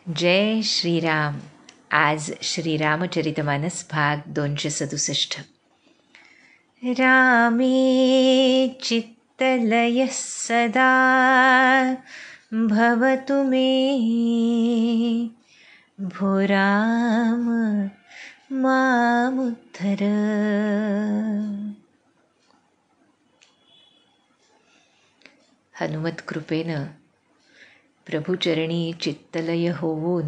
जय श्रीराम. आज श्रीरामचरितमानस भाग 267. रामे चित्तलयः सदा भवतु मे, भो राम मामुद्धर. हनुमत कृपेनं प्रभुचरणी चित्तलय होऊन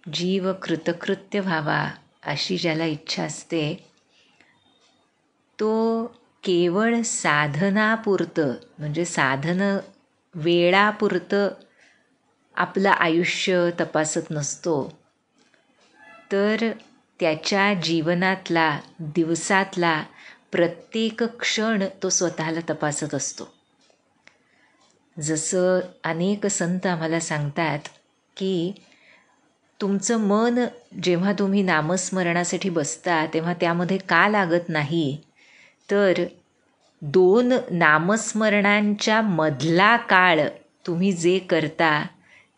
जीव कृतकृत्य व्हावा अशी ज्याला इच्छा असते, तो केवळ साधनापुरतं म्हणजे साधन वेळापुरतं आपलं आयुष्य तपासत नसतो, तर त्याच्या जीवनातला दिवसातला प्रत्येक क्षण तो स्वतःला तपासत असतो. जसं अनेक संत आम्हाला सांगतात की तुमचं मन जेव्हा तुम्ही नामस्मरणासाठी बसता तेव्हा त्यामध्ये का लागत नाही, तर 2 नामस्मरणांच्या मधला काळ तुम्ही जे करता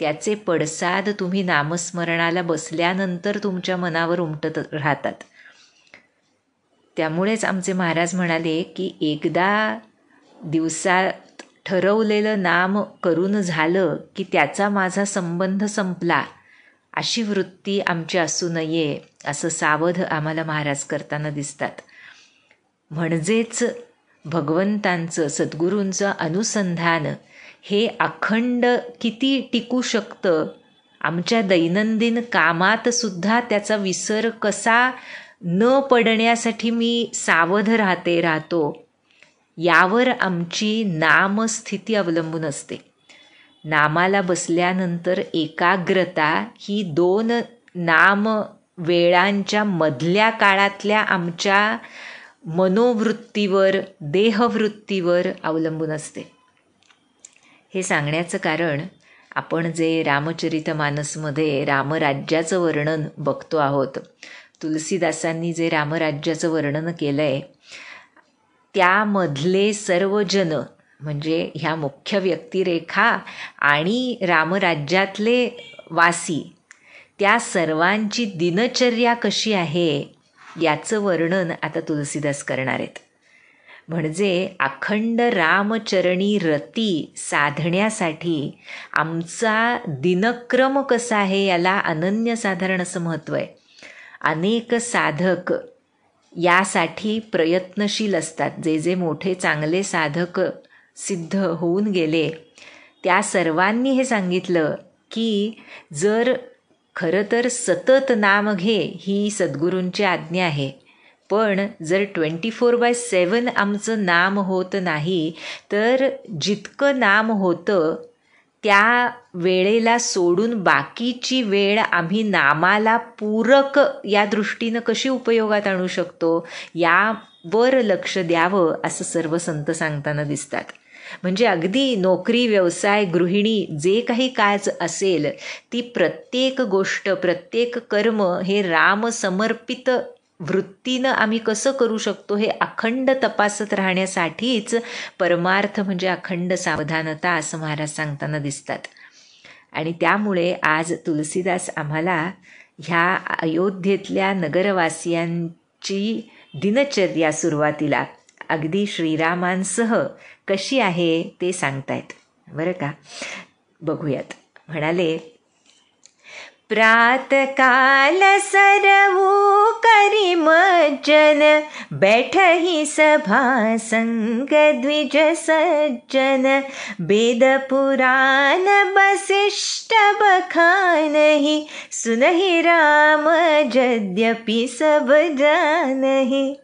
त्याचे पडसाद तुम्ही नामस्मरणाला बसल्यानंतर तुमच्या मनावर उमटत राहतात. त्यामुळेच आमचे महाराज म्हणाले की एकदा दिवसात ठरवलेलं नाम करून झालं की त्याचा माझा संबंध संपला अशी वृत्ती आमची असू नये, असं सावध आम्हाला महाराज करताना दिसतात. म्हणजेच भगवंतांचं सद्गुरूंचं अनुसंधान हे अखंड किती टिकू शकतं, आमच्या दैनंदिन कामात सुद्धा त्याचा विसर कसा न पडण्यासाठी मी सावध राहतो, यावर आमची नामस्थिती अवलंबून असते. नामाला बसल्यानंतर एकाग्रता ही 2 नाम वेळांच्या मधल्या काळातल्या आमच्या मनोवृत्तीवर, देहवृत्तीवर अवलंबून असते. हे सांगण्याचं कारण, आपण जे रामचरितमानसमध्ये रामराज्याचं वर्णन बघतो आहोत, तुलसीदासांनी जे रामराज्याचं वर्णन केलं आहे त्यामधले सर्वजन म्हणजे ह्या मुख्य व्यक्तिरेखा आणि रामराज्यातले वासी, त्या सर्वांची दिनचर्या कशी आहे याचं वर्णन आता तुलसीदास करणार आहेत. म्हणजे अखंड रामचरणी रती साधण्यासाठी आमचा दिनक्रम कसा आहे याला अनन्यसाधारण असं महत्त्व आहे. अनेक साधक यासाठी प्रयत्नशील असतात. जे जे मोठे चांगले साधक सिद्ध होऊन गेले त्या सर्वांनी हे सांगितलं की जर खरं तर सतत नाम घे ही सद्गुरूंची आज्ञा आहे, पण जर 24/7 आमचं नाम होत नाही, तर जितकं नाम होतं त्या वेळेला सोडून बाकीची वेळ आम्ही नामाला पूरक या दृष्टीनं कशी उपयोगात आणू शकतो यावर लक्ष द्यावं असं सर्व संत सांगताना दिसतात. म्हणजे अगदी नोकरी, व्यवसाय, गृहिणी जे काही काज असेल ती प्रत्येक गोष्ट, प्रत्येक कर्म हे राम समर्पित वृत्तीनं आम्ही कसं करू शकतो हे अखंड तपासत राहण्यासाठीच परमार्थ म्हणजे अखंड सावधानता असं महाराज सांगताना दिसतात. आणि त्यामुळे आज तुलसीदास आम्हाला ह्या अयोध्येतल्या नगरवासियांची दिनचर्या सुरुवातीला अगदी श्रीरामांसह कशी आहे ते सांगतायत बरं का. बघूयात. म्हणाले, प्रातकाल सरवू करी मज्जन, बैठही सभा संग द्विज सज्जन, वेद पुराण वसिष्ठ बखानहि, सुनहि राम यद्यपि सब जानहि.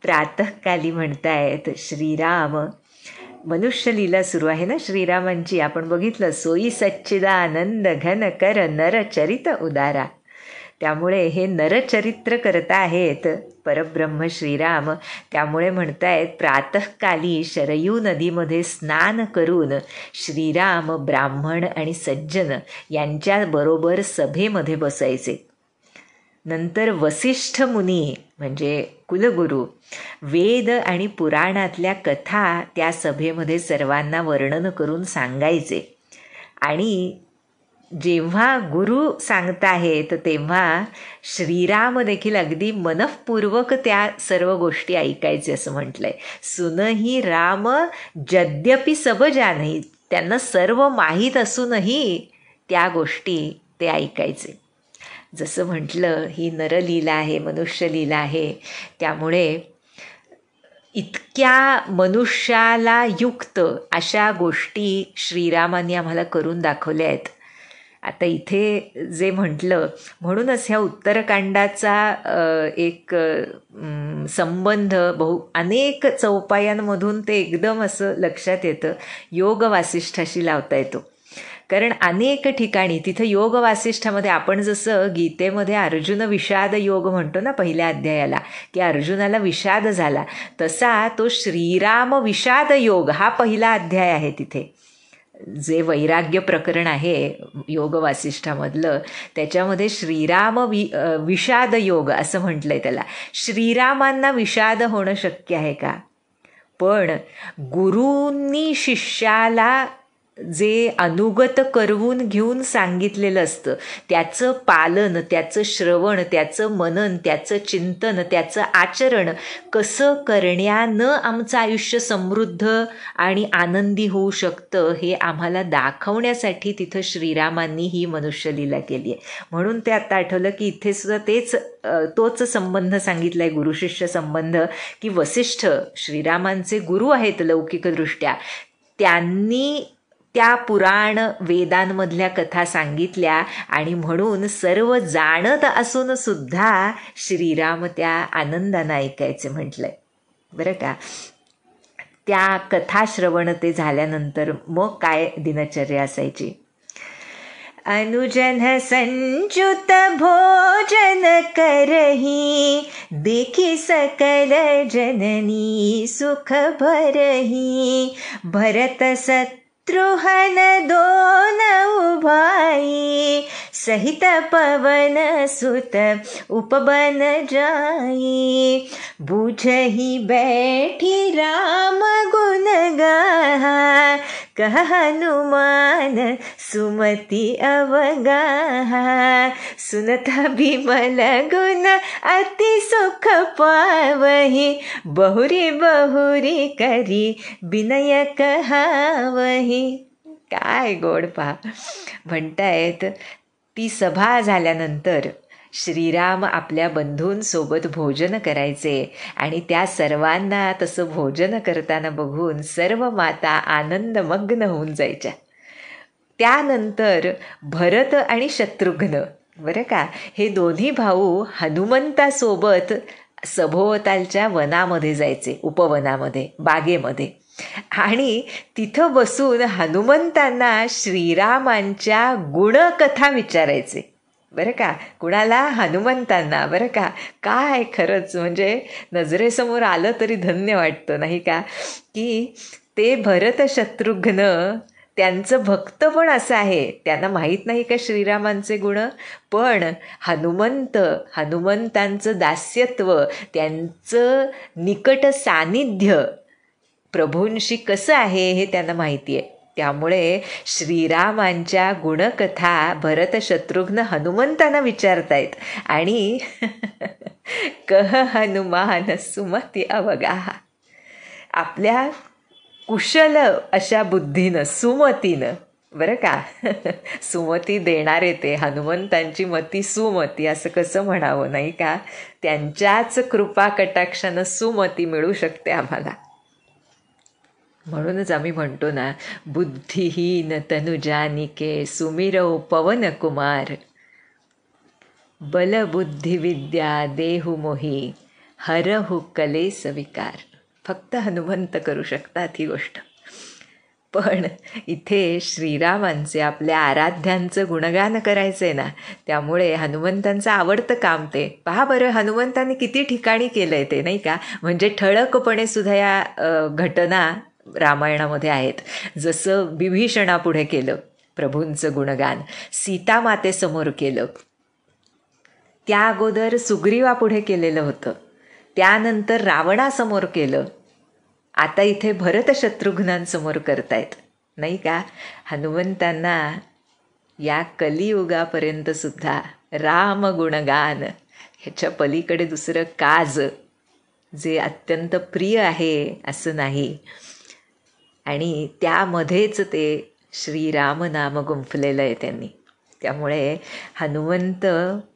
प्रातःकाली म्हणतायत श्रीराम. मनुष्य लीला सुरू आहे ना श्रीरामांची. आपण बघितलं, सोयी सच्चिदानंद घन कर नरचरित उदारा. त्यामुळे हे नरचरित्र करता आहेत परब्रह्म श्रीराम. त्यामुळे म्हणतायत प्रातःकाली शरयू नदीमध्ये स्नान करून श्रीराम ब्राह्मण आणि सज्जन यांच्याबरोबर सभेमध्ये बसायचे. नंतर वसिष्ठ मुनी म्हणजे कुलगुरू वेद आणि पुराणातल्या कथा त्या सभेमध्ये सर्वांना वर्णन करून सांगायचे. आणि जेव्हा गुरु सांगताहेत तेव्हा श्रीराम देखील अगदी मनःपूर्वक त्या सर्व गोष्टी ऐकायचे असं म्हटलंय. सुनही राम यद्यपि सब जानही, त्यांना सर्व माहीत असूनही त्या गोष्टी ते ऐकायचे. जसं म्हटलं ही नरलीला आहे, मनुष्यलीला आहे. त्यामुळे इतक्या मनुष्याला युक्त अशा गोष्टी श्रीरामांनी आम्हाला करून दाखवल्या आहेत. आता इथे जे म्हटलं, म्हणूनच ह्या उत्तरकांडाचा एक संबंध अनेक चौपायांमधून ते एकदम असं लक्षात येतं, योग वासिष्ठाशी लावता येतो. कारण अनेक ठिकाणी तिथं योग वासिष्ठामध्ये आपण जसं गीतेमध्ये अर्जुन विषाद योग म्हणतो ना पहिल्या अध्यायाला, की अर्जुनाला विषाद झाला, तसा तो श्रीराम विषाद योग हा पहिला अध्याय आहे. तिथे जे वैराग्य प्रकरण आहे योग वासिष्ठामधलं, त्याच्यामध्ये श्रीराम विषाद योग असं म्हटलंय त्याला. श्रीरामांना विषाद होणं शक्य आहे का? पण गुरूंनी शिष्याला जे अनुगत करवून घेऊन सांगितलेलं असतं त्याचं पालन, त्याचं श्रवण, त्याचं मनन, त्याचं चिंतन, त्याचं आचरण कसं करण्यानं आमचं आयुष्य समृद्ध आणि आनंदी होऊ शकतं हे आम्हाला दाखवण्यासाठी तिथं श्रीरामांनी ही मनुष्यलीला केली आहे. म्हणून ते आता आठवलं की इथे सुद्धा तोच संबंध सांगितला आहे, गुरुशिष्य संबंध, की वसिष्ठ श्रीरामांचे गुरु आहेत लौकिकदृष्ट्या, त्यांनी त्या पुराण वेदांमधल्या कथा सांगितल्या आणि म्हणून सर्व जाणत असून सुद्धा श्रीराम त्या आनंदानं ऐकायचे म्हटलंय बरं का. त्या कथा श्रवण ते झाल्यानंतर मग काय दिनचर्या असायची? अनुजन संयुत भोजन करही, देखी सकल जननी सुख भरही. भरत शत्रुघ्न दोन उभाई, सहित पवन सुत उपवन जाई. बुझही बैठी राम गुण गाहा, कह हनुमान सुमति अवगाहा. सुनत बिमल गुण अति सुख पावही, बहुरी बहुरी करी विनय कहावही. काय गोड पहा. म्हणतायत ती सभा झाल्यानंतर श्रीराम आपल्या बंधूंसोबत भोजन करायचे आणि त्या सर्वांना तसं भोजन करताना बघून सर्व माता आनंदमग्न होऊन जायच्या. त्यानंतर भरत आणि शत्रुघ्न बरं का, हे दोन्ही भाऊ हनुमंतासोबत सभोवतालच्या वनामध्ये जायचे, उपवनामध्ये, बागेमध्ये, आणि तिथं बसून हनुमंतांना श्रीरामांच्या गुणकथा विचारायचे बरं का. कुणाला? हनुमंतांना बरं का. काय खरंच म्हणजे नजरेसमोर आलं तरी धन्य वाटतं नाही का, की ते भरत शत्रुघ्न त्यांचं भक्त पण असं आहे, त्यांना माहीत नाही का श्रीरामांचे गुण, पण हनुमंतांचं दास्यत्व, त्यांचं निकट सानिध्य प्रभूंशी कसं आहे हे त्यांना माहिती आहे. त्यामुळे श्रीरामांच्या गुणकथा भरत शत्रुघ्न हनुमंतांना विचारतायत आणि कह हनुमान सुमती अवगाहा, आपल्या कुशल अशा बुद्धीनं, सुमतीनं बरं का, सुमती देणारे ते हनुमंतांची मती सुमती असं कसं म्हणावं नाही का. त्यांच्याच कृपा कटाक्षानं सुमती मिळू शकते आम्हाला. म्हणूनच आम्ही म्हणतो ना, बुद्धिहीन तनुजानिके सुमिरव पवन कुमार, बलबुद्धी विद्या देहु मोही हरहु कलेस विकार. फक्त हनुमंत करू शकतात ही गोष्ट. पण इथे श्रीरामांचे, आपल्या आराध्यांचं गुणगान करायचं आहे ना, त्यामुळे हनुमंतांचं आवडतं काम ते. पहा बरं, हनुमंतांनी किती ठिकाणी केलं आहे ते नाही का. म्हणजे ठळकपणे सुद्धा या घटना रामायणामध्ये आहेत. जसं विभीषणापुढे केलं प्रभूंचं गुणगान, सीतामातेसमोर केलं, त्या अगोदर सुग्रीवापुढे केलेलं होतं, त्यानंतर रावणासमोर केलं, आता इथे भरत शत्रुघ्नांसमोर करतायत नाही का. हनुमंतांना या कलियुगापर्यंत सुद्धा राम गुणगान ह्याच्या पलीकडे दुसरं काज जे अत्यंत प्रिय आहे असं नाही. आणि त्यामध्येच ते श्रीराम नाम गुंफलेलं आहे त्यांनी. त्यामुळे हनुमंत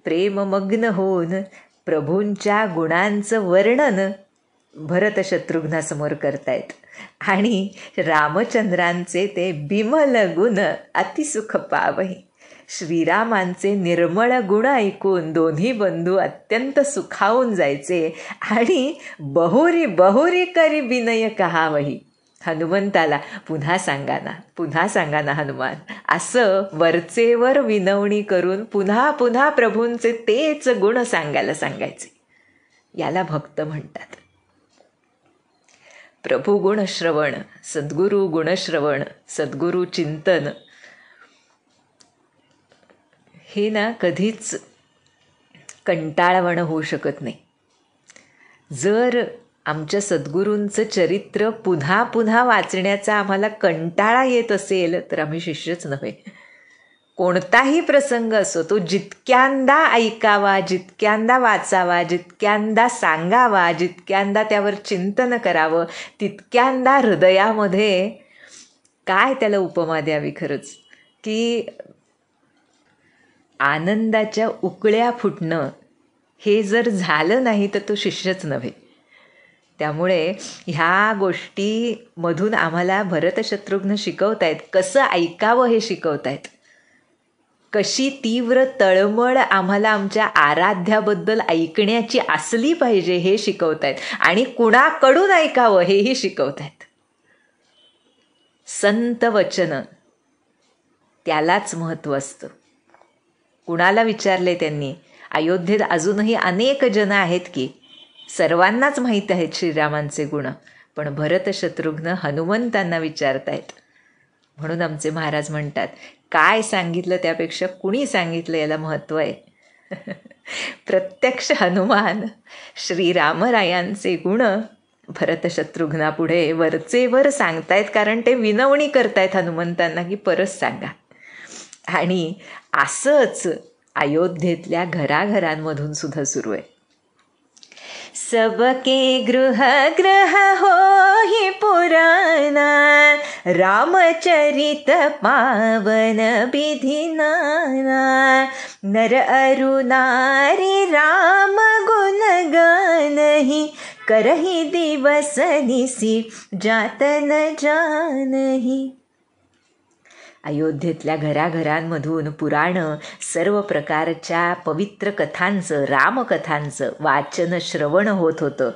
प्रेममग्न होऊन प्रभूंच्या गुणांचं वर्णन भरत शत्रुघ्नासमोर करतायत. आणि रामचंद्रांचे ते बिमल गुण अतिसुख पावही, श्रीरामांचे निर्मळ गुण ऐकून दोन्ही बंधू अत्यंत सुखावून जायचे. आणि बहुरी बहुरी करी विनय कहावही, हनुमंताला पुन्हा सांगा ना हनुमान, असं वरचेवर विनवणी करून पुन्हा पुन्हा प्रभूंचे तेच गुण सांगायचे. याला भक्त म्हणतात. प्रभू गुणश्रवण, सद्गुरू गुणश्रवण, सद्गुरू चिंतन हे ना कधीच कंटाळवाणं होऊ शकत नाही. जर आमच्या सद्गुरूंचं चरित्र पुन्हा पुन्हा वाचण्याचा आम्हाला कंटाळा येत असेल तर आम्ही शिष्यच नव्हे. कोणताही प्रसंग असो तो जितक्यांदा ऐकावा, जितक्यांदा वाचावा, जितक्यांदा सांगावा, जितक्यांदा त्यावर चिंतन करावं, तितक्यांदा हृदयामध्ये काय त्याला उपमा द्यावी खरंच, की आनंदाच्या उकळ्या फुटणं हे जर झालं नाही तर तो शिष्यच नव्हे. त्यामुळे ह्या गोष्टीमधून आम्हाला भरत शत्रुघ्न शिकवतायत, कसं ऐकावं हे शिकवतायत, कशी तीव्र तळमळ आम्हाला आमच्या आराध्याबद्दल ऐकण्याची असली पाहिजे हे शिकवतायत, आणि कुणाकडून ऐकावं हेही शिकवतायत. संत वचन त्यालाच महत्त्व असतं. कुणाला विचारले त्यांनी, अयोध्येत अजूनही अनेक जन आहेत की सर्वांनाच माहीत आहेत श्रीरामांचे गुण, पण भरत शत्रुघ्न हनुमंतांना विचारतायत. म्हणून आमचे महाराज म्हणतात, काय सांगितलं त्यापेक्षा कुणी सांगितलं याला महत्त्व आहे. प्रत्यक्ष हनुमान श्रीरामरायांचे गुण भरत शत्रुघ्नापुढे वरचेवर सांगतायत, कारण ते विनवणी करतायत हनुमंतांना की परत सांगा. आणि असंच अयोध्येतल्या घराघरांमधून सुद्धा सुरू आहे. सबके गृह गृह होहि पुराना, रामचरित पावन विधि नाना, नर अरु नारी राम गुण गानहि, करहि दिवस निसी जात न जानहि. अयोध्येतल्या घराघरांमधून पुराणं, सर्व प्रकारच्या पवित्र कथांचं, रामकथांचं वाचन श्रवण होत होतं.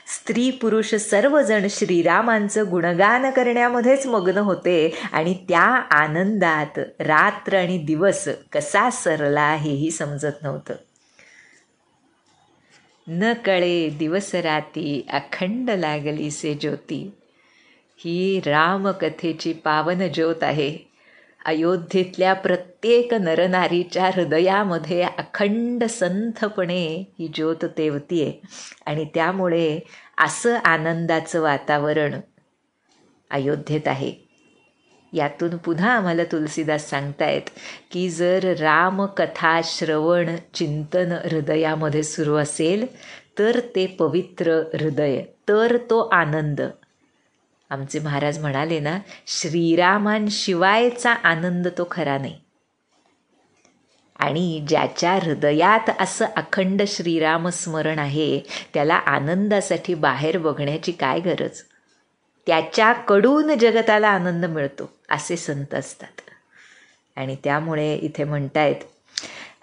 स्त्री पुरुष सर्वजण श्रीरामांचं गुणगान करण्यामध्येच मग्न होते. आणि त्या आनंदात रात्र आणि दिवस कसा सरला हेही समजत नव्हतं. न कळे दिवस राती, अखंड लागली से ज्योती. ही रामकथेची पावन ज्योत आहे. अयोध्येतल्या प्रत्येक नरनारीच्या हृदयामध्ये अखंड संथपणे ही ज्योत तेवतीये. आणि त्यामुळे असं आनंदाचं वातावरण अयोध्येत आहे. यातून पुन्हा आम्हाला तुलसीदास सांगतायत की जर रामकथा श्रवण चिंतन हृदयामध्ये सुरू असेल तर ते पवित्र हृदय, तर तो आनंद. आमचे महाराज म्हणाले ना, श्रीरामांशिवायचा आनंद तो खरा नाही. आणि ज्याच्या हृदयात असं अखंड श्रीराम स्मरण आहे त्याला आनंदासाठी बाहेर बघण्याची काय गरज. त्याच्याकडून जगताला आनंद मिळतो असे संत असतात. आणि त्यामुळे इथे म्हणतायत,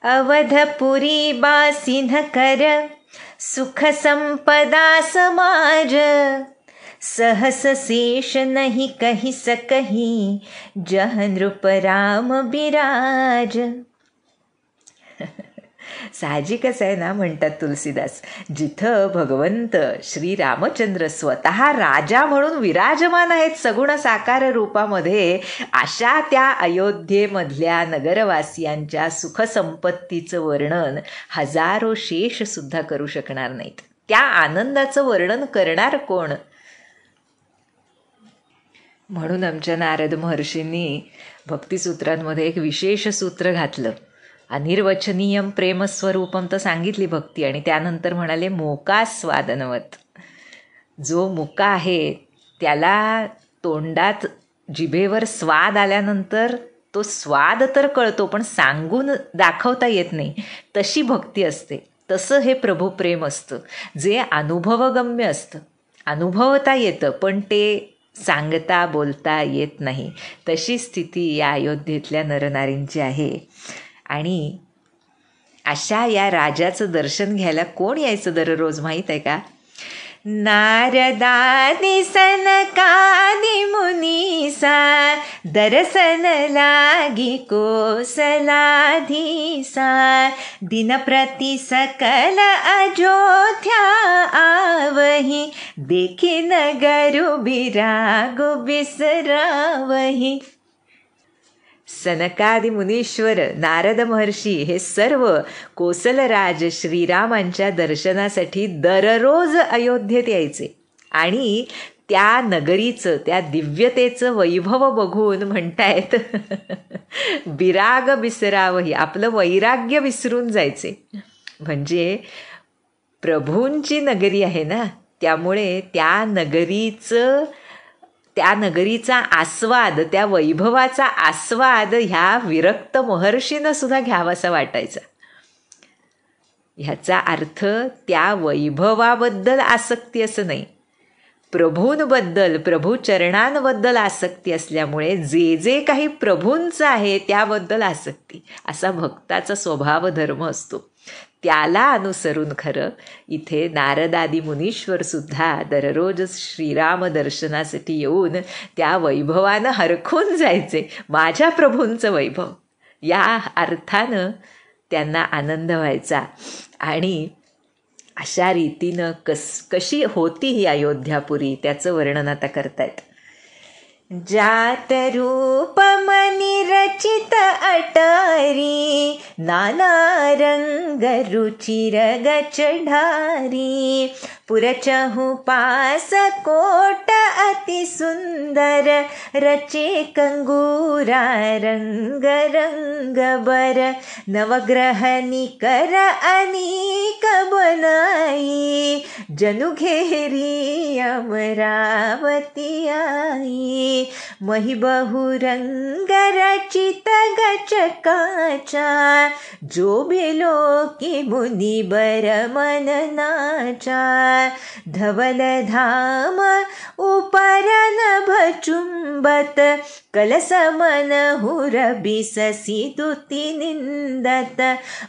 अवधपुरी बासिन कर सुख संपदा समाज, सहस शेष नहीं कही सकही, जह नृप राम बिराज. साहजिकच आहे ना, म्हणतात तुलसीदास, जिथं भगवंत श्रीरामचंद्र स्वतः राजा म्हणून विराजमान आहेत सगुण साकार रूपामध्ये, अशा त्या अयोध्येमधल्या नगरवासियांच्या सुखसंपत्तीचं वर्णन हजारो शेष सुद्धा करू शकणार नाहीत. त्या आनंदाचं वर्णन करणार कोण. म्हणून आमच्या नारद महर्षींनी भक्तिसूत्रांमध्ये एक विशेष सूत्र घातलं. अनिर्वचनीयम प्रेमस्वरूपम तर सांगितली भक्ती, आणि त्यानंतर म्हणाले मोकास्वादनवत. जो मुका आहे त्याला तोंडात जिभेवर स्वाद आल्यानंतर तो स्वाद तर कळतो, पण सांगून दाखवता येत नाही. तशी भक्ती असते. तसं हे प्रभुप्रेम असतं, जे अनुभवगम्य असतं. अनुभवता येतं पण ते सांगता बोलता येत नाही. तशी स्थिती या अयोध्येतल्या नरनारींची आहे. आणि अशा या राजाचं दर्शन घ्यायला कोण यायचं दररोज माहीत आहे का? नारदादी सनकादी मुनीसा दर्शन लागी कोसलाधीसा दिनप्रति सकल अयोध्या आवही देखी नगरु बिरागु बिसरावही. सनकादी मुनीश्वर नारद महर्षी हे सर्व कोसलराज श्रीरामांच्या दर्शनासाठी दररोज अयोध्येत यायचे. आणि त्या नगरीचं, त्या दिव्यतेचं वैभव बघून म्हणतायत बिराग बिसरावही, आपलं वैराग्य विसरून जायचे. म्हणजे प्रभूंची नगरी आहे ना, त्यामुळे त्या नगरीचा आस्वाद, त्या वैभवाचा आस्वाद ह्या विरक्त महर्षींना सुद्धा घ्यावासा वाटायचा. ह्याचा अर्थ त्या वैभवाबद्दल आसक्ती असं नाही, प्रभूंबद्दल, प्रभुचरणांबद्दल आसक्ती असल्यामुळे जे जे काही प्रभूंचं आहे त्याबद्दल आसक्ती, असा भक्ताचा स्वभाव धर्म असतो. त्याला अनुसरून खरं इथे नारदादी मुनीश्वरसुद्धा दररोज श्रीराम दर्शनासाठी येऊन त्या वैभवानं हरखून जायचे. माझ्या प्रभूंचं वैभव, या अर्थानं त्यांना आनंद व्हायचा. आणि अशा रीतीनं कशी होती ही अयोध्यापुरी त्याचं वर्णन आता करतायत. जात रूप मनी रचित अटारी नाना रंग रुचिर गचढारी पुरचहु पास कोट अति सुंदर रचे कंगूरा रंग रंग बर नवग्रह निकर अनेक बनाई जनु घेरी अमरावती आई मही बहुरंग रचित गचकाचा जो भेलो की मुनि बर मन नाचा धवल धाम उपर नभ चुंबत कलस मन हुर बिससी दुति निंदत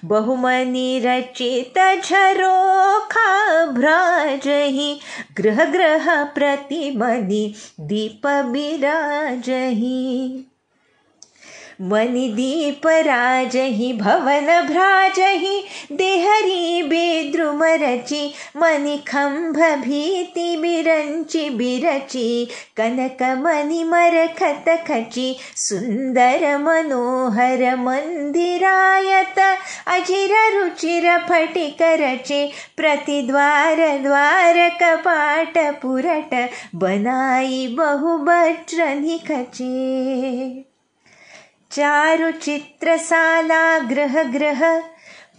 बहुमनि रचित झरोखा भ्राजहि ग्रह ग्रह प्रतिमनि दीप बिराजहि मनि दीप राजहि भवन भ्राजहि देहरी बेद्रुम रचि मनि खंभ भीति बिरंचि बिरचि कनक मनि मरखत खचि सुंदर मनोहर मंदिरायत अजिर रुचिर फटिक रचे प्रतिद्वार द्वार कपाट पुरट बनाई बहुभद्र निखचे चारु चित्रसाला ग्रह ग्रह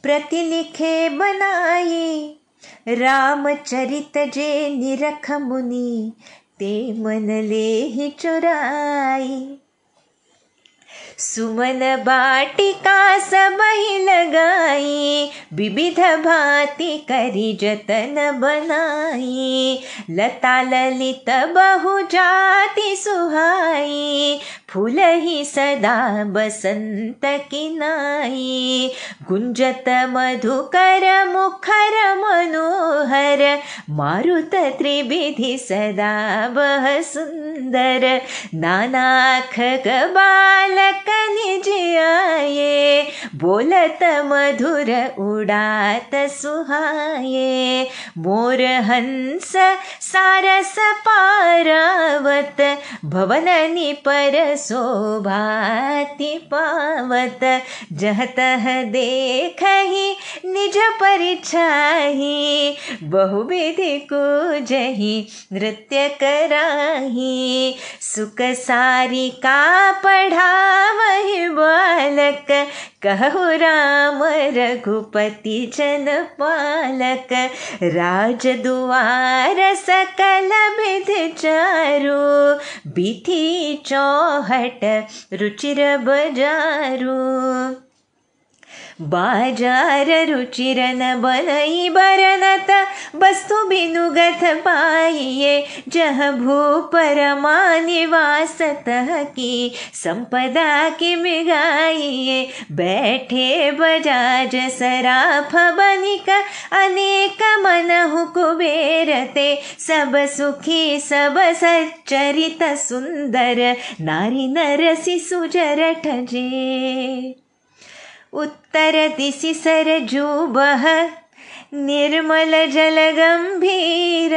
प्रतिलिखे बनाई रामचरित जे निरख मुनि ते मनले ही चुराई सुमन बाटिका सबहि लगाई विविध भांति करी जतन बनाई लता ललित बहु जाति सुहाई फूल ही सदा बसंत की नाई गुंजत मधुकर मुखर मनोहर मारुत त्रिविधि सदा बह सुंदर नाना खग बालक निज आये बोलत मधुर उडात सुहाये, मोरहंस सारस पारावत, भवननि पर शोभाति पावत, जह तह देखहि निज परिछाहि, बहुविधि कूजहि नृत्य कराहि, सुख सारिका पढ़ावहि बालक, कहु राम रघुपति जन पालक, राज दुआर सकल विधि चारु, बीथी चौहट रुचिर बजारू, बाजार रुचिरन बनई बरनत, वस्तु बिनुगत पाइये, जह भूपरमा निवास तह की, संपदा की मिगाइये, बैठे बजाज सराफ बनिक, अनेक मनहु कुबेरते, सब सुखी सब सच्चरित सुंदर, नारी नरसी सुजर ठजे, उत्तर दिशि सरजू बह, निर्मल जल गंभीर,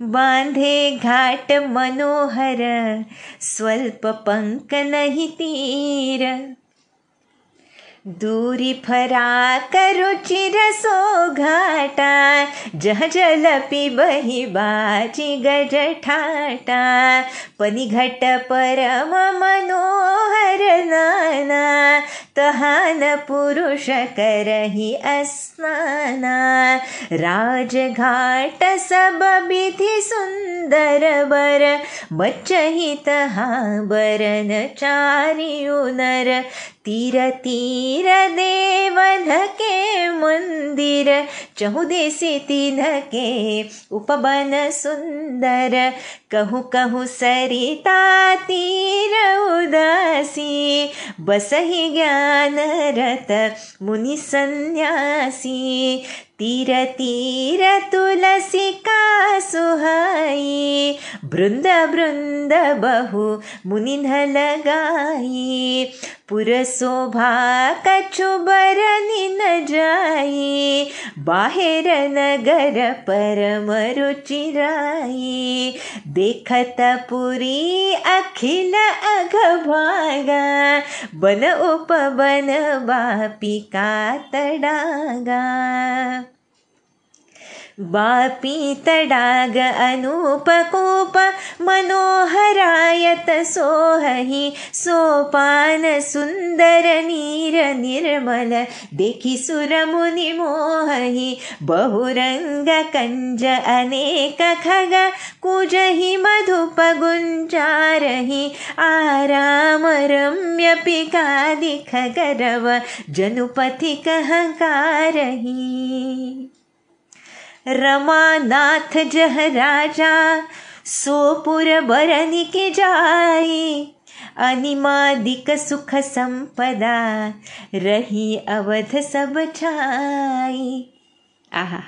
बांधे घाट मनोहर, स्वल्प पंक नहीं तीर, दूरी फराक रुचिर सो घाटा, जह जल पिबहि बाजी गज ठाटा, पनिघट परम मनोहर नाना, तहान पुरुष करहि स्नाना, राजघाट सब विधि सुंदर बर, मच्चहि तहाँ बरन चारियु नर, तीर तीर देवन के मंदिर, चहुदिशि तिन्ह के उपवन सुंदर, कहु कहु सरिता तीर उदासी, बसहि ज्ञान रत मुनि सन्यासी, तीर तीर तुलसी का सुहाई, बृंद बृंद बहु मुनिन्ह लगाई, पुर शोभा कछु बरनि न जाई, बाहिर नगर परम रुचिराई, देखत पुरी अखिल अघभागा, बन उपवन बापी का तडागा, बापी तडाग अनूप कूप, मनोहरायत सोहहि, सोपान सुंदर नीर निर्मल, देखि सुर मुनि मोहहि, बहुरंग कंज अनेक खग, कुजहि मधुप गुंजारहि, आराम रम्य पिकादि खगरव, जनुपथि कहकारहि, रमानाथ जह राजा, सोपुर बरनि के जाई, अनिमादिक सुख संपदा, रही अवध सब छाई. आहा,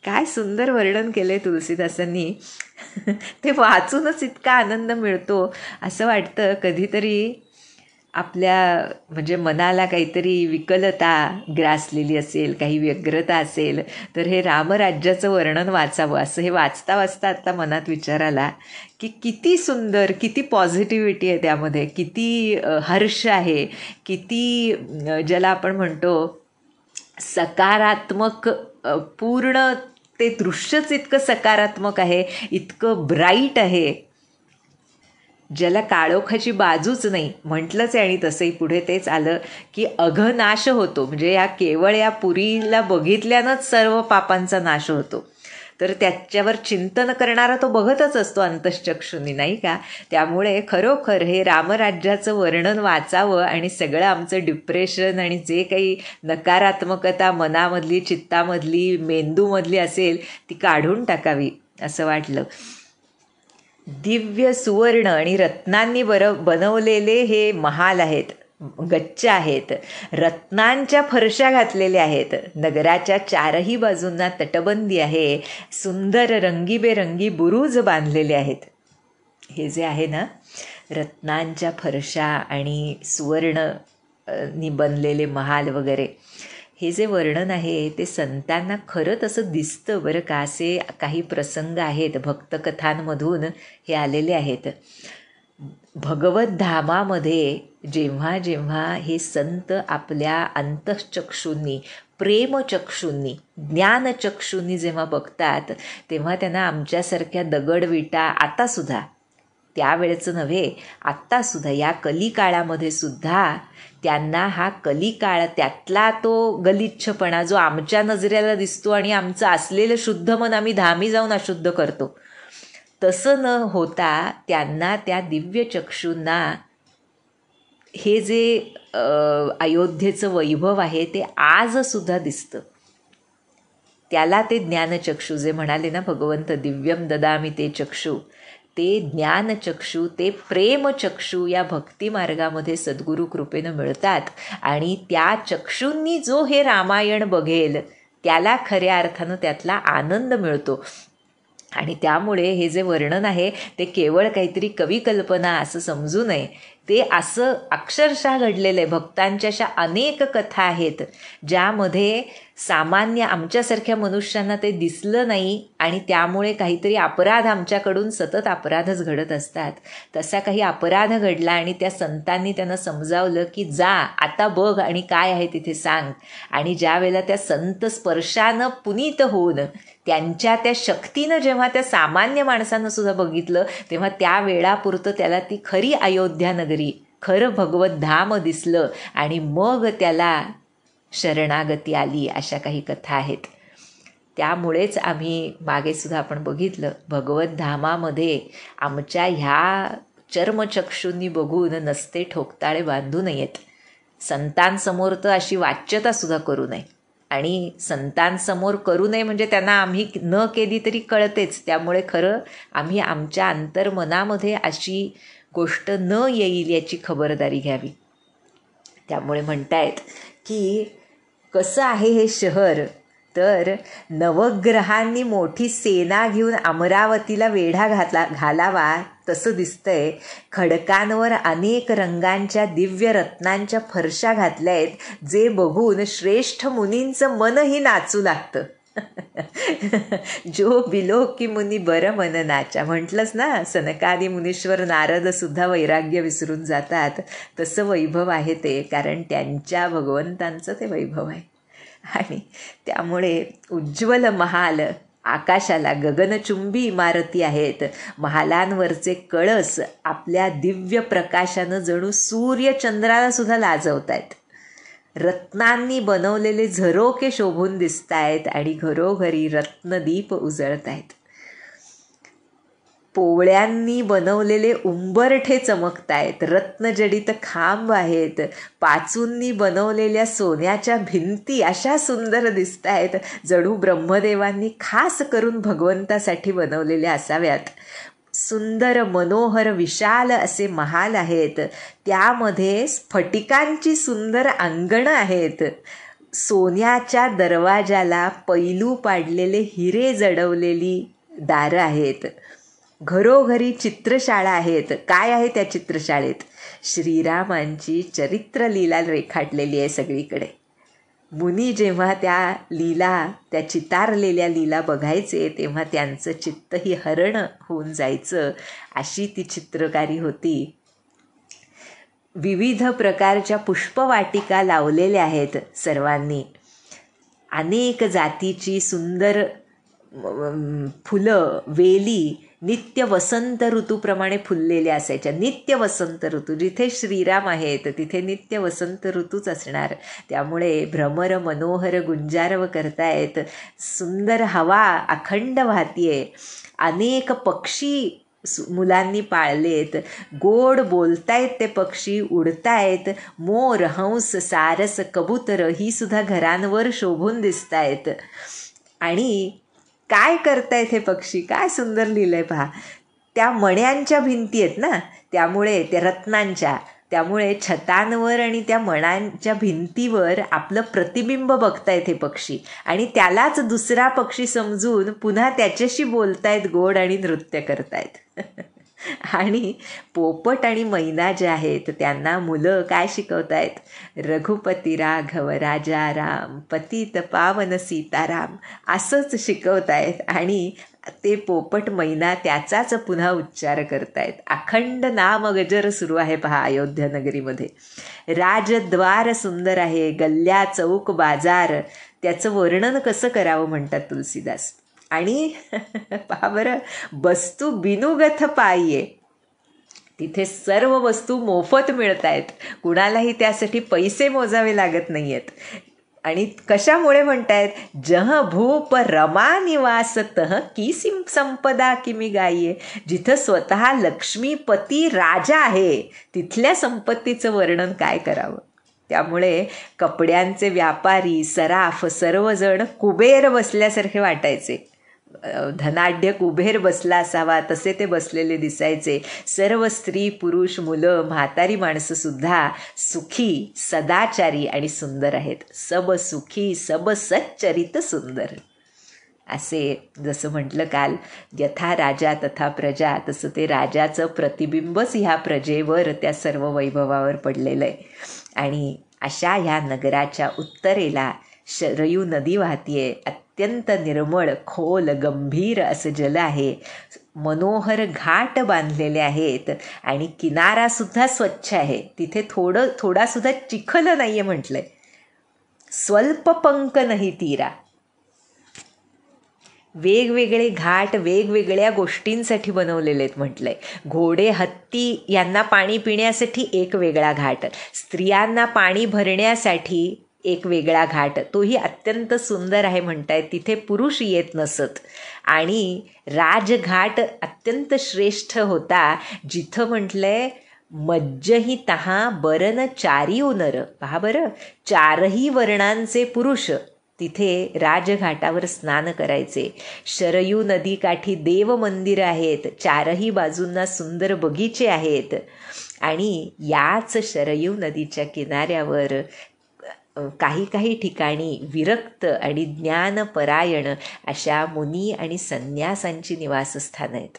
काय सुंदर वर्णन केलंय तुलसीदासांनी. ते वाचूनच इतका आनंद मिळतो. असं वाटतं कधीतरी आपल्या म्हणजे मनाला काहीतरी विकलता ग्रासलेली असेल, काही व्यग्रता असेल, तर हे रामराज्याचं वर्णन वाचावं असं हे वाचता वाचता आता मनात विचार आला की किती सुंदर, किती पॉझिटिव्हिटी आहे त्यामध्ये, किती हर्ष आहे, किती ज्याला आपण म्हणतो सकारात्मक, पूर्ण ते दृश्यच इतकं सकारात्मक आहे, इतकं ब्राईट आहे, ज्याला काळोखाची बाजूच नाही म्हटलंच आहे. आणि तसंही पुढे तेच आलं की अघनाश होतो, म्हणजे या केवळ या पुरीला बघितल्यानंच सर्व पापांचा नाश होतो. तर त्याच्यावर चिंतन करणारा तो बघतच असतो अंतश्चक्षुनी, नाही का. त्यामुळे खरोखर हे रामराज्याचं वर्णन वाचावं आणि सगळं आमचं डिप्रेशन आणि जे काही नकारात्मकता मनामधली, चित्तामधली, मेंदूमधली असेल ती काढून टाकावी असं वाटलं. दिव्य सुवर्ण आणि रत्नांनी बनवलेले हे महाल आहेत, गच्च आहेत, रत्नांच्या फरशा घातलेल्या आहेत, नगराच्या चारही बाजूंना तटबंदी आहे, सुंदर रंगीबेरंगी बुरुज बांधलेले आहेत. हे जे आहे ना, रत्नांच्या फरशा आणि सुवर्ण नी बनलेले महाल वगैरे, हे जे वर्णन आहे ते संतांना खरं तसं दिसतं बरं का. असे काही प्रसंग आहेत भक्तकथांमधून हे आलेले आहेत. भगवत धामामध्ये जेव्हा जेव्हा हे संत आपल्या अंतःचक्षूंनी, प्रेमचक्षूंनी, ज्ञानचक्षूंनी जेव्हा बघतात, तेव्हा त्यांना आमच्यासारख्या दगडविटा आतासुद्धा, त्यावेळेचं नव्हे, आत्तासुद्धा या कलिकाळामध्ये सुद्धा त्यांना हा कलिकाळ, त्यातला तो गलिच्छपणा जो आमच्या नजरेला दिसतो आणि आमचं असलेलं शुद्ध मन आम्ही धामी जाऊन अशुद्ध करतो, तसं न होता त्यांना त्या दिव्य चक्षूंना हे जे अयोध्येचं वैभव आहे ते आजसुद्धा दिसतं. त्याला ते ज्ञानचक्षू जे म्हणाले ना भगवंत, दिव्यम ददामी ते चक्षू, ते ज्ञानचक्षू, ते प्रेमचक्षू या भक्तिमार्गामध्ये सद्गुरू कृपेनं मिळतात. आणि त्या चक्षूंनी जो हे रामायण बघेल त्याला खऱ्या अर्थानं त्यातला आनंद मिळतो. आणि त्यामुळे हे जे वर्णन आहे ते केवळ काहीतरी कविकल्पना असं समजू नये, ते असं अक्षरशः घडलेलं आहे. भक्तांच्या अशा अनेक कथा आहेत ज्यामध्ये सामान्य आमच्यासारख्या मनुष्यांना ते दिसलं नाही आणि त्यामुळे काहीतरी अपराध, आमच्याकडून सतत अपराधच घडत असतात. तसा काही अपराध घडला आणि त्या संतांनी त्यांना समजावलं की जा आता बघ आणि काय आहे तिथे सांग. आणि ज्या वेळेला त्या संत स्पर्शानं पुनीत होऊन त्यांच्या त्या शक्तीनं जेव्हा त्या सामान्य माणसानं सुद्धा बघितलं, तेव्हा त्या वेळापुरतं त्याला ती खरी अयोध्या नगरी, खरं भगवत धाम दिसलं आणि मग त्याला शरणागती आली. अशा काही कथा आहेत. त्यामुळेच आम्ही मागेसुद्धा आपण बघितलं, भगवत धामामध्ये आमच्या ह्या चर्मचक्षूंनी बघून नसते ठोकताळे बांधू नयेत. संतांसमोर तर अशी वाच्यतासुद्धा करू नये. आणि संतांसमोर करू नये म्हणजे त्यांना आम्ही न केली तरी कळतेच. त्यामुळे खरं आम्ही आमच्या अंतर्मनामध्ये अशी गोष्ट न येईल याची खबरदारी घ्यावी. त्यामुळे म्हणतायत की कसं आहे हे शहर, तर नवग्रहांनी मोठी सेना घेऊन अमरावतीला वेढा घालावा तसं दिसतंय. खडकांवर अनेक रंगांच्या दिव्य रत्नांच्या फरशा घातल्या आहेत, जे बघून श्रेष्ठ मुनींचं मनही नाचू लागतं. जो बिलो की मुनी बर मन नाचा, म्हटलंच ना, सनकादी मुनीश्वर नारद सुद्धा वैराग्य विसरून जातात. तसं वैभव आहे ते, कारण त्यांच्या भगवंतांचं ते वैभव आहे. आणि त्यामुळे उज्ज्वल महाल, आकाशाला गगनचुंबी इमारती आहेत. महालांवरचे कळस आपल्या दिव्य प्रकाशानं जणू सूर्यचंद्राला सुद्धा लाजवत आहेत. रत्नांनी बनवलेले झरोके शोभून दिसत आहेत आणि घरोघरी रत्नदीप उजळत आहेत. पोवळ्यांनी बनवलेले उंबरठे चमकत आहेत. रत्नजडित खांब आहेत. पाचूंनी बनवलेल्या सोन्याच्या भिंती अशा सुंदर दिसत आहेत, जणू ब्रह्मदेवांनी खास करून भगवंतासाठी बनवलेल्या असाव्यात. सुंदर मनोहर विशाल असे महाल आहेत. त्यामध्ये स्फटिकांची सुंदर अंगणं आहेत. सोन्याच्या दरवाजाला पैलू पाडलेले हिरे जडवलेली दारं आहेत. घरोघरी चित्रशाळा आहेत. काय आहे त्या चित्रशाळेत? श्रीरामांची चरित्रलीला रेखाटलेली आहे सगळीकडे. मुनी जेव्हा त्या लीला, त्या चितारलेल्या लीला बघायचे, तेव्हा त्यांचं चित्तही हरण होऊन जायचं, अशी ती चित्रकारी होती. विविध प्रकारच्या पुष्पवाटिका लावलेल्या आहेत सर्वांनी. अनेक जातीची सुंदर फुलं, वेली नित्य वसंत ऋतूप्रमाणे फुललेल्या असायच्या. नित्य वसंत ऋतू, जिथे श्रीराम आहेत तिथे नित्य वसंत ऋतूच असणार. त्यामुळे भ्रमर मनोहर गुंजारव करतायत. सुंदर हवा अखंड वाहतीये. अनेक पक्षी मुलांनी पाळलेत. गोड बोलतायत ते पक्षी, उडतायत. मोर, हंस, सारस, कबूतर ही सुद्धा घरांवर शोभून दिसत आहेत. आणि काय करतायत हे पक्षी? काय सुंदर लिहिलंय पहा. त्या मण्यांच्या भिंती आहेत ना, त्यामुळे त्या रत्नांच्या, त्यामुळे छतांवर आणि त्या मण्यांच्या भिंतीवर आपलं प्रतिबिंब बघतायत हे पक्षी. आणि त्यालाच दुसरा पक्षी समजून पुन्हा त्याच्याशी बोलतायत गोड आणि नृत्य करतायत. आणि पोपट आणि मैना जे आहेत त्यांना मुलं काय शिकवतायत? रघुपती राघव राजा राम पतित पावन सीताराम असंच शिकवतायत. आणि ते पोपट मैना त्याचाच पुन्हा उच्चार करतायत. अखंड नाम गजर सुरू आहे पहा अयोध्या नगरीमध्ये. राजद्वार सुंदर आहे, गल्ल्या चौक बाजार, त्याचं वर्णन कसं करावं म्हणतात तुलसीदास. आणि पहा बरं, वस्तू बिनुगथ पायी, तिथे सर्व वस्तू मोफत मिळत आहेत, कुणालाही त्यासाठी पैसे मोजावे लागत नाही आहेत. आणि कशामुळे म्हणतायत? जह भूप रमा निवासतः की संपदा किमी गायी. जिथं स्वतः लक्ष्मीपती राजा आहे तिथल्या संपत्तीचं वर्णन काय करावं. त्यामुळे कपड्यांचे व्यापारी सराफ सर्वजण कुबेर बसल्यासारखे वाटायचे. धनाढ्य कुबेर बसला असावा तसे ते बसलेले दिसायचे. सर्व स्त्री पुरुष मुलं म्हातारी माणसंसुद्धा सुखी सदाचारी आणि सुंदर आहेत. सब सुखी सब सच्चरित सुंदर, असे जसं म्हटलं काल, यथा राजा तथा प्रजा, तसं ते राजाचं प्रतिबिंबच ह्या प्रजेवर त्या सर्व वैभवावर पडलेलं आहे. आणि अशा ह्या नगराच्या उत्तरेला शरयू नदी वाहतीये. अत्यंत निर्मळ खोल गंभीर असं जल आहे. मनोहर घाट बांधलेले आहेत आणि किनारासुद्धा स्वच्छ आहे. तिथे थोडासुद्धा चिखल नाही आहे म्हटलंय. स्वल्प पंक नाही तीरा. वेगवेगळे घाट वेगवेगळ्या गोष्टींसाठी बनवलेले आहेत म्हटलंय. घोडे हत्ती यांना पाणी पिण्यासाठी एक वेगळा घाट, स्त्रियांना पाणी भरण्यासाठी एक वेगळा घाट, तोही अत्यंत सुंदर आहे म्हणतायत. तिथे पुरुष येत नसत. आणि राजघाट अत्यंत श्रेष्ठ होता, जिथं म्हटलंय मज्जही तहा बरन चारी उनर. पहा बरं, चारही वर्णांचे पुरुष तिथे राजघाटावर स्नान करायचे. शरयू नदीकाठी देव मंदिर आहेत, चारही बाजूंना सुंदर बगीचे आहेत. आणि याच शरयू नदीच्या किनाऱ्यावर काही ठिकाणी विरक्त आणि ज्ञानपरायण अशा मुनी आणि संन्यासांची निवासस्थानं आहेत.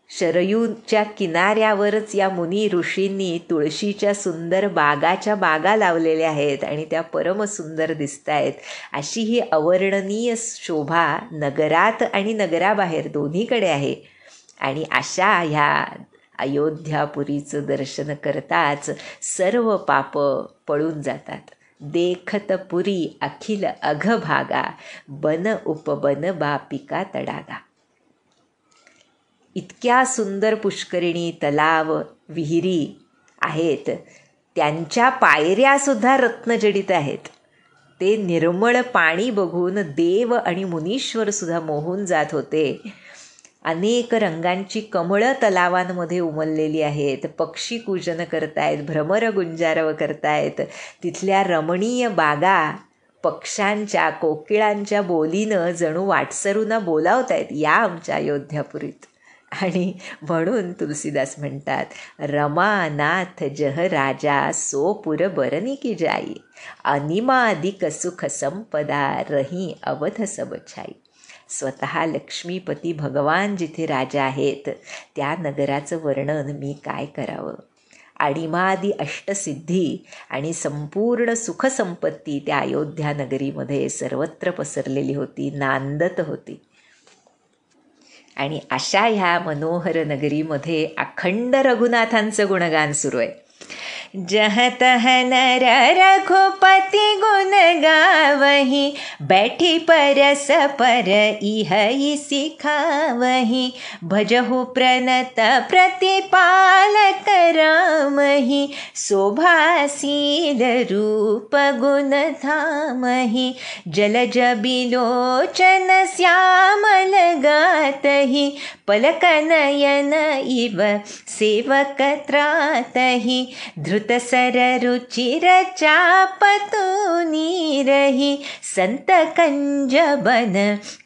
शरयूच्या किनाऱ्यावरच या मुनी ऋषींनी तुळशीच्या सुंदर बागाच्या बागा लावलेल्या आहेत आणि त्या परमसुंदर दिसत आहेत. अशी ही अवर्णनीय शोभा नगरात आणि नगराबाहेर दोन्हीकडे आहे. आणि अशा ह्या अयोध्यापुरीचं दर्शन करताच सर्व पाप पळून जातात. देखत पुरी अखिल अघभागा, बन उपबन बापिका तडागा. इतक्या सुंदर पुष्करिणी तलाव विहिरी आहेत, त्यांच्या पायऱ्यासुद्धा रत्नजडित आहेत. ते निर्मळ पाणी बघून देव आणि मुनीश्वरसुद्धा मोहून जात होते. अनेक रंगांची कमळं तलावांमध्ये उमललेली आहेत. पक्षी कूजन करतायत, भ्रमर गुंजारव करतायत. तिथल्या रमणीय बागा पक्ष्यांच्या कोकिळांच्या बोलीनं जणू वाटसरूंना बोलावतायत, या आमच्या अयोध्यापुरीत. आणि म्हणून तुलसीदास म्हणतात, रमानाथ जह राजा सोपुर बरनी की जाई, अनिमादिक सुख संपदा रही अवध सब छाई. स्वतः लक्ष्मीपती भगवान जिथे राजा आहेत त्या नगराचं वर्णन मी काय करावं. अणिमादी अष्टसिद्धी आणि संपूर्ण सुखसंपत्ती त्या अयोध्या नगरीमध्ये सर्वत्र पसरलेली होती, नांदत होती. आणि अशा ह्या मनोहर नगरीमध्ये अखंड रघुनाथांचं गुणगान सुरू आहे. जह तह नर रघुपति गुण गावही, बैठी परस पर इहि सिखावही, भजहु प्रणत प्रतिपालक रामहि, शोभासील रूप गुण धामहि, जलज बिलोचन श्यामल गातहि, पलक नयन इव सेवक त्रातहि, धृत सर रुचिर चापतूनी रही, संत कंज बन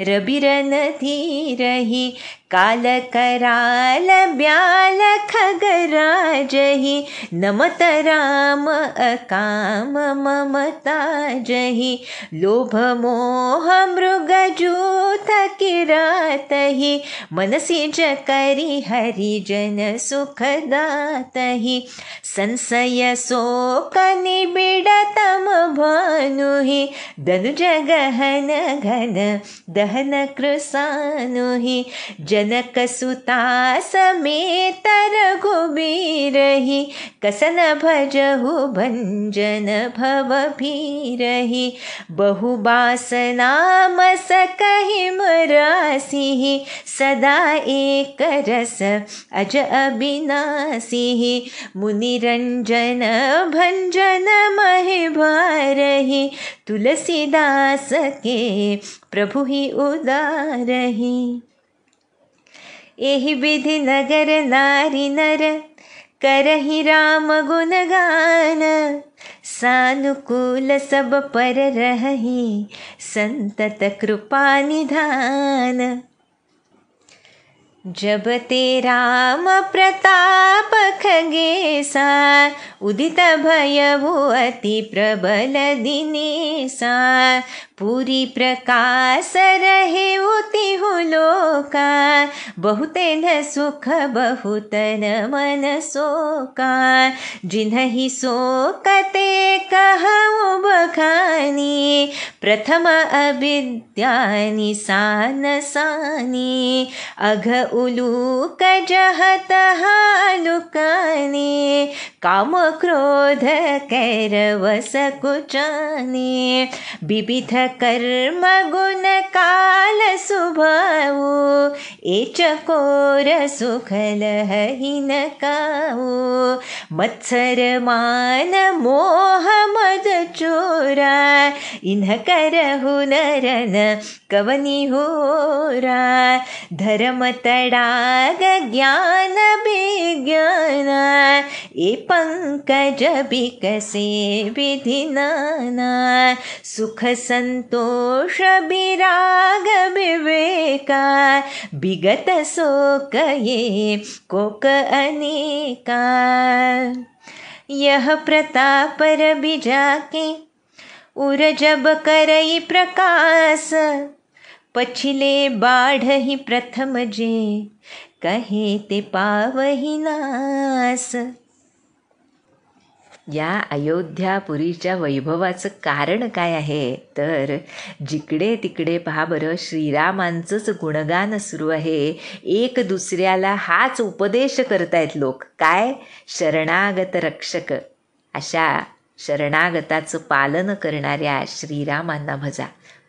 रबिरन धीरही, काल कराल ब्याल खगराजहि, नमत राम अकाम ममता जहि, लोभ मोह मृग जूथ किरातहि, मनसि जकरि हरिजन सुखदातहि, संशय शोक निबिड़ तम भानुहि, धनुज गहन घन दहन कृसानुहि, जनक सुता समेत रघुबीरहि, कसन भजहु भंजन भव भीरहि, बहुबासना मस कहि मरासिहि, सदा एक रस अज अविनाशिहि, मुनिरंजन भंजन महि भारहि, तुलसीदास के प्रभु ही उदारहि। एहि विधि नगर नारी नर करहि राम गुणगान, सानुकूल सब पर रहहि संतत कृपा निधान। जब ते राम प्रताप खगेसा, उदित भयउ अति प्रबल दिनेसा, पूरी प्रकाश रहे तिहु लोका, बहुते न सुख बहुतन मन शोका, जिन्हि शोकते कहु बखानी, प्रथम अविद्या निसान सानी, अघ उलूक जहत हालुकाने, काम क्रोध कैरवस कुचाने, विविध कर्म गुण काल सुभाऊ, एच कोर सुख लहि न काऊ, मत्सर मान मोह मद चोरा, इन्ह करहु नरन कवनि होरा, धर्म तड़ाग ज्ञान विज्ञाना, ए पंकज बिकसे विधि नाना, सुख संतोष विराग विवेका, विगत शोक ये कोक अनेका, यह प्रताप रवि जाके उर जब करई प्रकाश, पछिले बाढ़हि प्रथम जे कहे ते पावहि नास। या अयोध्यापुरीच्या वैभवाचं कारण काय आहे तर जिकडे तिकडे पहा बरं श्रीरामांचंच गुणगान सुरू आहे. एक दुसऱ्याला हाच उपदेश करतायत लोक. काय? शरणागत रक्षक. अशा शरणागताचं पालन करणाऱ्या श्रीरामांना भजा.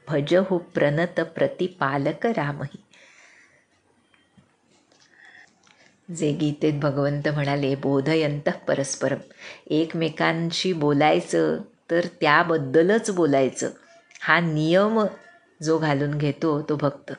भजहु प्रणत प्रतिपालक रामही. जे गीतेत भगवंत म्हणाले बोधयंतः परस्परम. एकमेकांशी बोलायचं तर त्याबद्दलच बोलायचं, हा नियम जो घालून घेतो तो भक्त.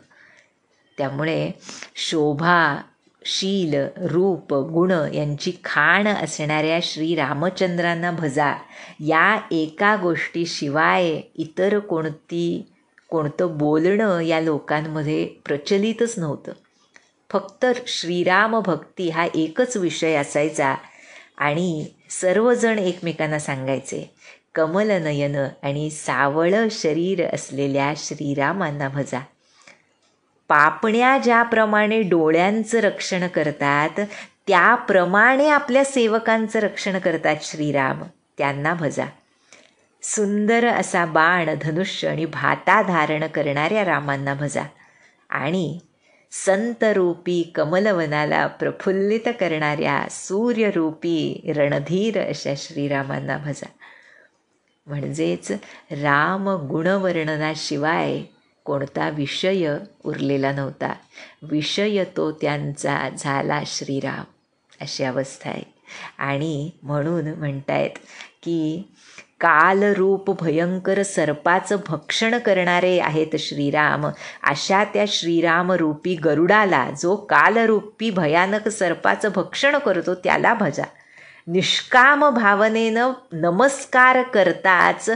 त्यामुळे शोभा, शील, रूप, गुण यांची खाण असणाऱ्या श्री रामचंद्रांना भजा. या एका गोष्टीशिवाय इतर कोणतं बोलणं या लोकांमध्ये प्रचलितच नव्हतं. फक्त श्रीराम भक्ती हा एकच विषय असायचा आणि सर्वजण एकमेकांना सांगायचे कमलनयन आणि सावळ शरीर असलेल्या श्रीरामांना भजा. पापण्या ज्याप्रमाणे डोळ्यांचं रक्षण करतात त्याप्रमाणे आपल्या सेवकांचं रक्षण करतात श्रीराम, त्यांना भजा. सुंदर असा बाण, धनुष्य आणि भाता धारण करणाऱ्या रामांना भजा. आणि संतरूपी कमलवनाला प्रफुल्लित करणाऱ्या सूर्यरूपी रणधीर अशा श्रीरामांना भजा. म्हणजेच राम गुणवर्णनाशिवाय कोणता विषय उरलेला नव्हता. विषय तो त्यांचा झाला श्रीराम, अशी अवस्था आहे. आणि म्हणून म्हणतायत की कालरूप भयंकर सर्पाचं भक्षण करणारे आहेत श्रीराम. अशा त्या श्रीरामरूपी गरुडाला, जो कालरूपी भयानक सर्पाचं भक्षण करतो, त्याला भजा. निष्काम भावनेनं नमस्कार करताच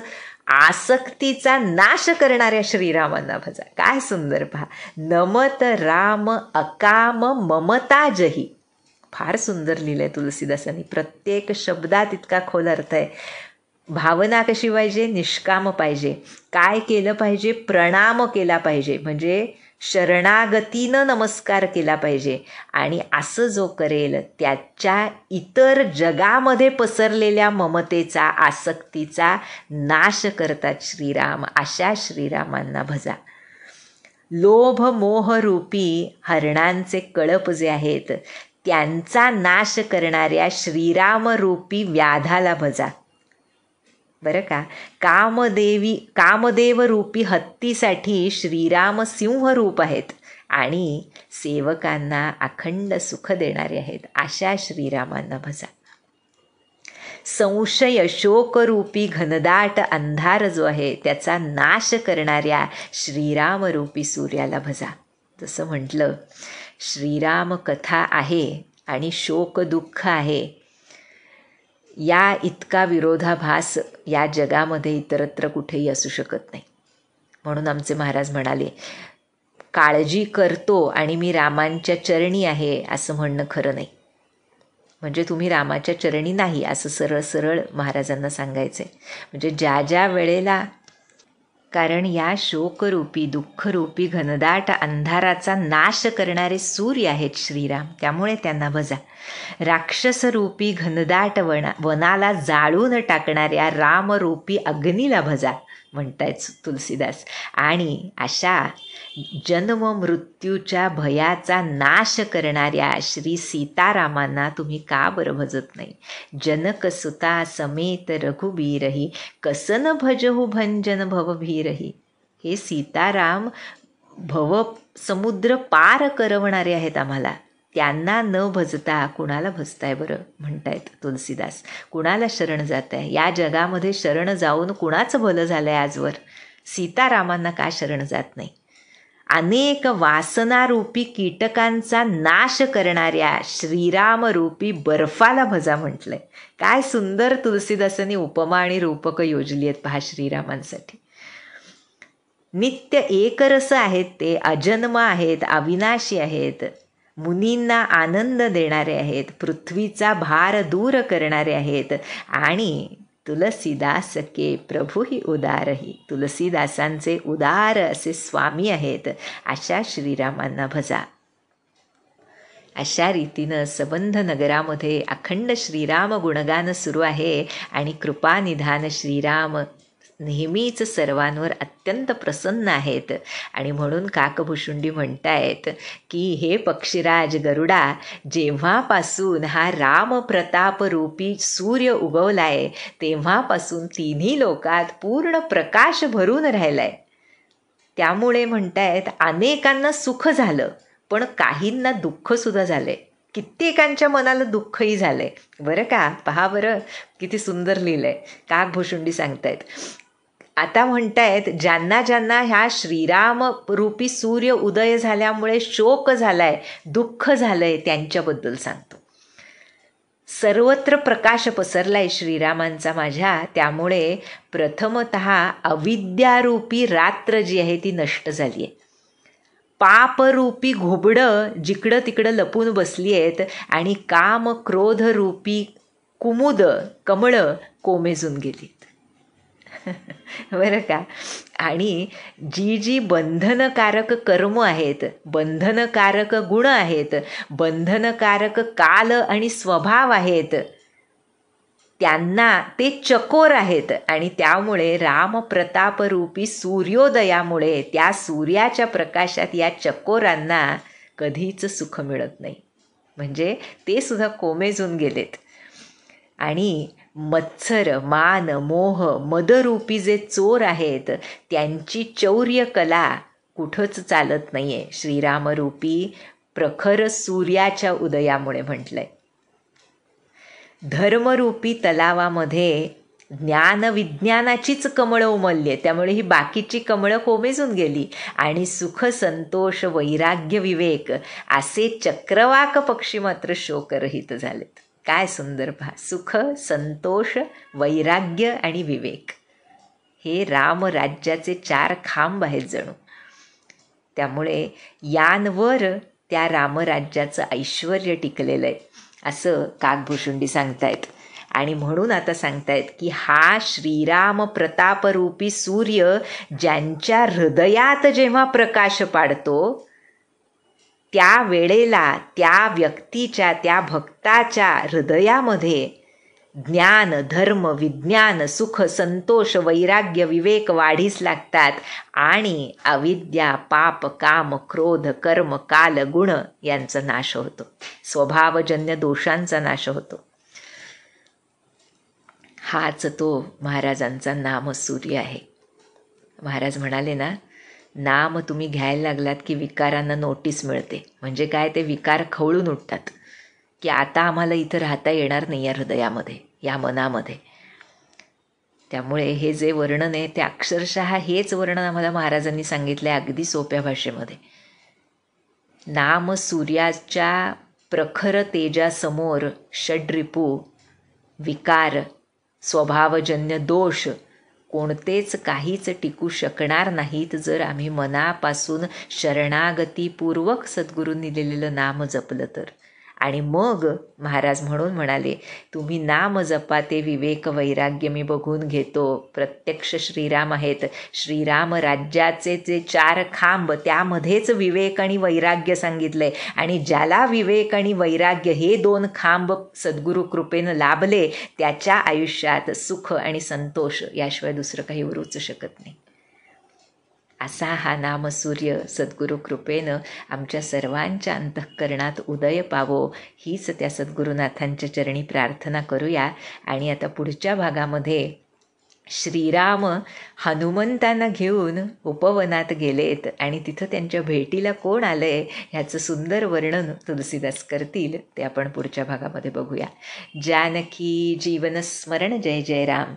आसक्तीचा नाश करणाऱ्या श्रीरामांना भजा. काय सुंदर पहा. नमत राम अकाम ममता जही. फार सुंदर लिहिलंय तुलसीदासांनी. प्रत्येक शब्दात इतका खोल अर्थ आहे. भावना कशी पाहिजे? निष्काम पाहिजे. काय केलं पाहिजे? प्रणाम केला पाहिजे, म्हणजे शरणागतीनं नमस्कार केला पाहिजे. आणि असं जो करेल त्याच्या इतर जगामध्ये पसरलेल्या ममतेचा, आसक्तीचा नाश करतात श्रीराम. अशा श्रीरामांना भजा. लोभ मोहरूपी हरणांचे कळप जे आहेत त्यांचा नाश करणाऱ्या श्रीरामरूपी व्याधाला भजा. बरं का. कामदेव रूपी हत्तीसाठी श्रीराम सिंहरूप आहेत आणि सेवकांना अखंड सुख देणारे आहेत. अशा श्रीरामांना भजा. संशय शोकरूपी घनदाट अंधार जो आहे त्याचा नाश करणाऱ्या श्रीरामरूपी सूर्याला भजा. जसं म्हटलं, श्रीराम कथा आहे आणि शोक दुःख आहे, या इतका विरोधाभास या जगामध्ये इतरत्र कुठेही असू शकत नाही. म्हणून आमचे महाराज म्हणाले, काळजी करतो आणि मी रामांच्या चरणी आहे असं म्हणणं खरं नाही. म्हणजे तुम्ही रामाच्या चरणी नाही असं सरळ सरळ महाराजांना सांगायचं आहे. म्हणजे ज्या ज्या वेळेला, कारण या शोकरूपी दुःखरूपी घनदाट अंधाराचा नाश करणारे सूर्य आहेत श्रीराम, त्यामुळे त्यांना भजा. राक्षसरूपी घनदाट वनाला जाळून टाकणाऱ्या रामरूपी अग्नीला भजा म्हणतायत तुलसीदास. आणि अशा जन्म मृत्यूच्या भयाचा नाश करणाऱ्या श्री सीतारामांना तुम्ही का बरं भजत नाही? जनकसुता समेत रघुबीरही कसन भजहु भंजन भवभीरही. हे सीताराम भव समुद्र पार करवणारे आहेत आम्हाला, त्यांना न भजता कुणाला भजताय बरं म्हणतायत तुलसीदास. कुणाला शरण जात आहे? या जगामध्ये शरण जाऊन कुणाचं भलं झालं आहे आजवर? सीतारामांना का शरण जात नाही? अनेक वासनारूपी कीटकांचा नाश करणाऱ्या श्रीरामरूपी बर्फाला भजा म्हटलंय. काय सुंदर तुलसीदासांनी उपमा आणि रूपक योजली आहेत पहा श्रीरामांसाठी. नित्य एकरस आहेत ते, अजन्म आहेत, अविनाशी आहेत, मुनींना आनंद देणारे आहेत, पृथ्वीचा भार दूर करणारे आहेत आणि तुलसीदास के प्रभूही उदारही, तुलसीदासांचे उदार असे स्वामी आहेत. अशा श्रीरामांना भजा. अशा रीतीनं सबंध नगरामध्ये अखंड श्रीराम गुणगान सुरू आहे आणि कृपानिधान श्रीराम नेहमीच सर्वांवर अत्यंत प्रसन्न आहेत. आणि म्हणून काकभुशुंडी म्हणतायत की हे पक्षीराज गरुडा, जेव्हापासून हा रामप्रताप रूपी सूर्य उगवलाय तेव्हापासून तिन्ही लोकात पूर्ण प्रकाश भरून राहिलाय. त्यामुळे म्हणतायत अनेकांना सुख झालं, पण काहींना दुःखसुद्धा झालंय, कित्येकांच्या मनाला दुःखही झालंय. बरं का. पहा बरं किती सुंदर लिहिलंय. काकभुशुंडी सांगतायत. आता म्हणतायत ज्यांना ज्यांना ह्या श्रीराम रूपी सूर्य उदय झाल्यामुळे शोक झालाय, दुःख झालंय, त्यांच्याबद्दल सांगतो. सर्वत्र प्रकाश पसरलाय श्रीरामांचा माझ्या, त्यामुळे प्रथमतः अविद्यारूपी रात्र जी आहे ती नष्ट झाली आहे. पापरूपी घुबडं जिकडं तिकडं लपून बसली आहेत आणि काम क्रोधरूपी कुमुद कमळं कोमेजून गेलीत. बरं का. आणि जी जी बंधनकारक कर्म आहेत, बंधनकारक गुण आहेत, बंधनकारक काल आणि स्वभाव आहेत, त्यांना ते चकोर आहेत. आणि त्यामुळे रामप्रतापरूपी सूर्योदयामुळे त्या सूर्याच्या प्रकाशात या चकोरांना कधीच सुख मिळत नाही. म्हणजे ते सुद्धा कोमेजून गेलेत. आणि मत्सर मान मोह मदरूपी जे चोर आहेत त्यांची चौर्य कला कुठंच चालत नाही आहे श्रीरामरूपी प्रखर सूर्याच्या उदयामुळे म्हटलंय. धर्मरूपी तलावामध्ये ज्ञानविज्ञानाचीच कमळं उमलली, त्यामुळे ही बाकीची कमळं कोमेजून गेली. आणि सुख संतोष वैराग्य विवेक असे चक्रवाक पक्षी मात्र शोकरहित झालेत. काय सुंदर पहा. सुख संतोष वैराग्य आणि विवेक हे रामराज्याचे 4 खांब आहेत जणू. त्यामुळे यांवर त्या रामराज्याचं ऐश्वर टिकलेलं आहे असं काकभूषुंडी सांगतायत. आणि म्हणून आता सांगतायत की हा श्रीराम प्रतापरूपी सूर्य ज्यांच्या हृदयात जेव्हा प्रकाश पाडतो त्या वेळेला त्या व्यक्तीच्या, त्या भक्ताच्या हृदयामध्ये ज्ञान, धर्म, विज्ञान, सुख, संतोष, वैराग्य, विवेक वाढीस लागतात आणि अविद्या, पाप, काम, क्रोध, कर्म, काल, गुण यांचा नाश होतो. स्वभावजन्य दोषांचा नाश होतो. हाच तो महाराजांचा नामसूर्य आहे. महाराज म्हणाले ना, नाम तुम्ही घ्यायला लागलात की विकारांना नोटीस मिळते. म्हणजे काय, ते विकार खवळून उठतात की आता आम्हाला इथं राहता येणार नाही या हृदयामध्ये, या मनामध्ये. त्यामुळे हे जे वर्णन आहे ते अक्षरशः हेच वर्णन आम्हाला महाराजांनी सांगितलं आहे अगदी सोप्या भाषेमध्ये. नाम सूर्याच्या प्रखर तेजासमोर षड्रिपू, विकार, स्वभावजन्य दोष कोणतेच काहीच टिकू शकणार नाहीत जर आम्ही मनापासून शरणागतीपूर्वक सद्गुरूंनी दिलेलं नाम जपलं तर. आणि मग महाराज म्हणून म्हणाले, तुम्ही नाम जपा ते विवेक वैराग्य मी बघून घेतो. प्रत्यक्ष श्रीराम आहेत. श्रीराम राज्याचे जे 4 खांब त्यामध्येच विवेक आणि वैराग्य सांगितले. आणि ज्याला विवेक आणि वैराग्य हे 2 खांब सद्गुरू कृपेनं लाभले त्याच्या आयुष्यात सुख आणि संतोष याशिवाय दुसरं काही उरूच शकत नाही. असा हा नामसूर्य सद्गुरू कृपेनं आमच्या सर्वांच्या अंतःकरणात उदय पावो हीच त्या सद्गुरुनाथांच्या चरणी प्रार्थना करूया. आणि आता पुढच्या भागामध्ये श्रीराम हनुमंतांना घेऊन उपवनात गेलेत आणि तिथं त्यांच्या भेटीला कोण आलंय ह्याचं सुंदर वर्णन तुलसीदास करतील. ते आपण पुढच्या भागामध्ये बघूया. जानकी जीवन स्मरण. जय जय राम.